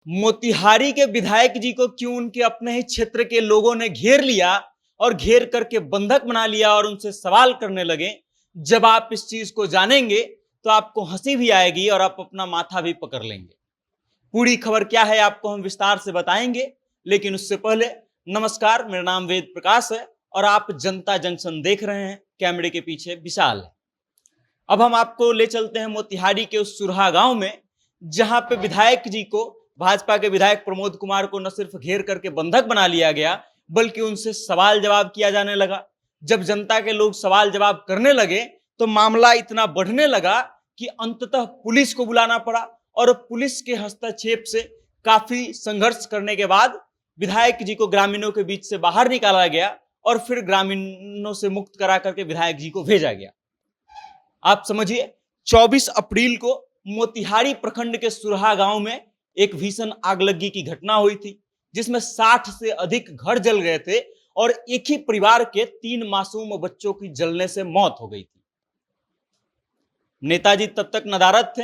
मोतिहारी के विधायक जी को क्यों उनके अपने ही क्षेत्र के लोगों ने घेर लिया और घेर करके बंधक बना लिया और उनसे सवाल करने लगे। जब आप इस चीज को जानेंगे तो आपको हंसी भी आएगी और आप अपना माथा भी पकड़ लेंगे। पूरी खबर क्या है आपको हम विस्तार से बताएंगे, लेकिन उससे पहले नमस्कार, मेरा नाम वेद प्रकाश है और आप जनता जंक्शन देख रहे हैं। कैमरे के पीछे विशाल है। अब हम आपको ले चलते हैं मोतिहारी के उस सुरहा गांव में, जहां पे विधायक जी को, भाजपा के विधायक प्रमोद कुमार को न सिर्फ घेर करके बंधक बना लिया गया, बल्कि उनसे सवाल जवाब किया जाने लगा। जब जनता के लोग सवाल जवाब करने लगे तो मामला इतना बढ़ने लगा कि अंततः पुलिस को बुलाना पड़ा और पुलिस के हस्तक्षेप से काफी संघर्ष करने के बाद विधायक जी को ग्रामीणों के बीच से बाहर निकाला गया और फिर ग्रामीणों से मुक्त करा करके विधायक जी को भेजा गया। आप समझिए, 24 अप्रैल को मोतिहारी प्रखंड के सुरहा गांव में एक भीषण आगलगी की घटना हुई थी, जिसमें 60 से अधिक घर जल गए थे और एक ही परिवार के 3 मासूम बच्चों की जलने से मौत हो गई थी। नेताजी तब तक नदारद थे।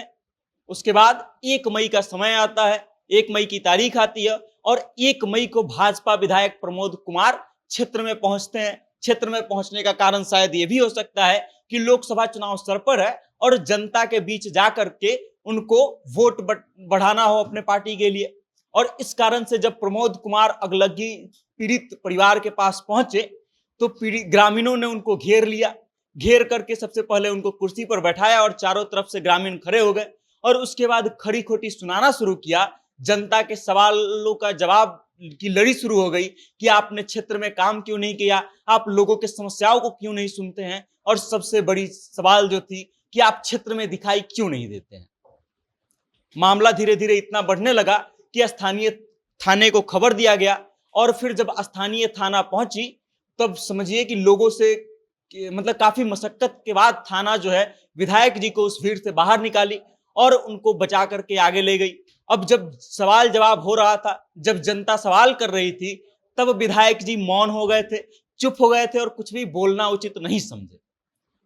उसके बाद 1 मई का समय आता है, 1 मई की तारीख आती है और 1 मई को भाजपा विधायक प्रमोद कुमार क्षेत्र में पहुंचते हैं। क्षेत्र में पहुंचने का कारण शायद यह भी हो सकता है कि लोकसभा चुनाव सर पर है और जनता के बीच जाकर के उनको वोट बढ़ाना हो अपने पार्टी के लिए। और इस कारण से जब प्रमोद कुमार अगलगी पीड़ित परिवार के पास पहुंचे तो ग्रामीणों ने उनको घेर लिया। घेर करके सबसे पहले उनको कुर्सी पर बैठाया और चारों तरफ से ग्रामीण खड़े हो गए और उसके बाद खड़ी खोटी सुनाना शुरू किया। जनता के सवालों का जवाब की लड़ी शुरू हो गई कि आपने क्षेत्र में काम क्यों नहीं किया, आप लोगों के समस्याओं को क्यों नहीं सुनते हैं, और सबसे बड़ी सवाल जो थी कि आप क्षेत्र में दिखाई क्यों नहीं देते हैं। मामला धीरे धीरे इतना बढ़ने लगा कि स्थानीय थाने को खबर दिया गया और फिर जब स्थानीय थाना पहुंची तब समझिए कि लोगों से मतलब काफी मशक्कत के बाद थाना जो है विधायक जी को उस भीड़ से बाहर निकाली और उनको बचा करके आगे ले गई। अब जब सवाल जवाब हो रहा था, जब जनता सवाल कर रही थी, तब विधायक जी मौन हो गए थे, चुप हो गए थे और कुछ भी बोलना उचित नहीं समझे,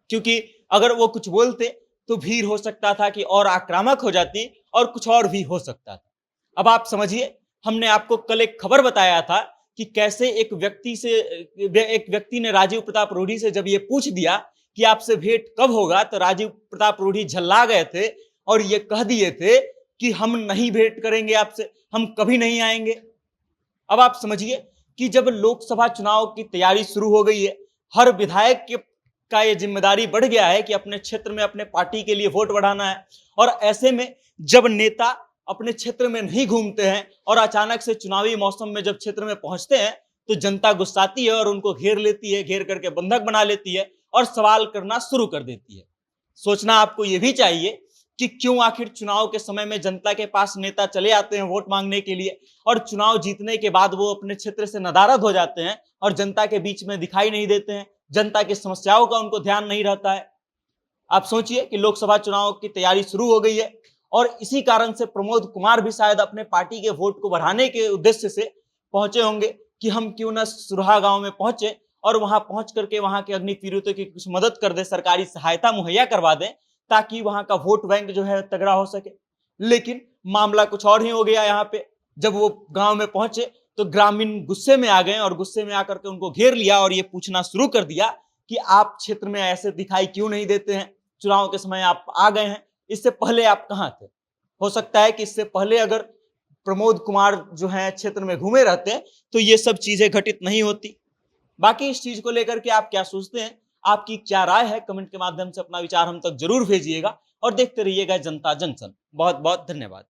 क्योंकि अगर वो कुछ बोलते तो भीड़ हो सकता था कि और आक्रामक हो जाती और कुछ और भी हो सकता था। अब आप समझिए, हमने आपको कल एक खबर बताया था कि कैसे एक व्यक्ति ने राजीव प्रताप रूढ़ी से जब ये पूछ दिया कि आपसे भेंट कब होगा, तो राजीव प्रताप रूढ़ी झल्ला गए थे और ये कह दिए थे कि हम नहीं भेंट करेंगे आपसे, हम कभी नहीं आएंगे। अब आप समझिए कि जब लोकसभा चुनाव की तैयारी शुरू हो गई है, हर विधायक का ये जिम्मेदारी बढ़ गया है कि अपने क्षेत्र में अपने पार्टी के लिए वोट बढ़ाना है। और ऐसे में जब नेता अपने क्षेत्र में नहीं घूमते हैं और अचानक से चुनावी मौसम में जब क्षेत्र में पहुंचते हैं तो जनता गुस्साती है और उनको घेर लेती है, घेर करके बंधक बना लेती है और सवाल करना शुरू कर देती है। सोचना आपको यह भी चाहिए कि क्यों आखिर चुनाव के समय में जनता के पास नेता चले आते हैं वोट मांगने के लिए और चुनाव जीतने के बाद वो अपने क्षेत्र से नदारद हो जाते हैं और जनता के बीच में दिखाई नहीं देते हैं, जनता की समस्याओं का उनको ध्यान नहीं रहता है। आप सोचिए कि लोकसभा चुनाव की तैयारी शुरू हो गई है और इसी कारण से प्रमोद कुमार भी शायद अपने पार्टी के वोट को बढ़ाने के उद्देश्य से पहुंचे होंगे कि हम क्यों ना सुरहा गांव में पहुंचे और वहां पहुंच करके वहां के अग्नि पीड़ितों की कुछ मदद कर दे, सरकारी सहायता मुहैया करवा दें ताकि वहां का वोट बैंक जो है तगड़ा हो सके। लेकिन मामला कुछ और ही हो गया। यहाँ पे जब वो गांव में पहुंचे तो ग्रामीण गुस्से में आ गए और गुस्से में आकर के उनको घेर लिया और ये पूछना शुरू कर दिया कि आप क्षेत्र में ऐसे दिखाई क्यों नहीं देते हैं, चुनाव के समय आप आ गए हैं, इससे पहले आप कहां थे। हो सकता है कि इससे पहले अगर प्रमोद कुमार जो है क्षेत्र में घूमे रहते तो ये सब चीजें घटित नहीं होती। बाकी इस चीज को लेकर के आप क्या सोचते हैं, आपकी क्या राय है, कमेंट के माध्यम से अपना विचार हम तक जरूर भेजिएगा और देखते रहिएगा जनता जंक्शन। बहुत बहुत धन्यवाद।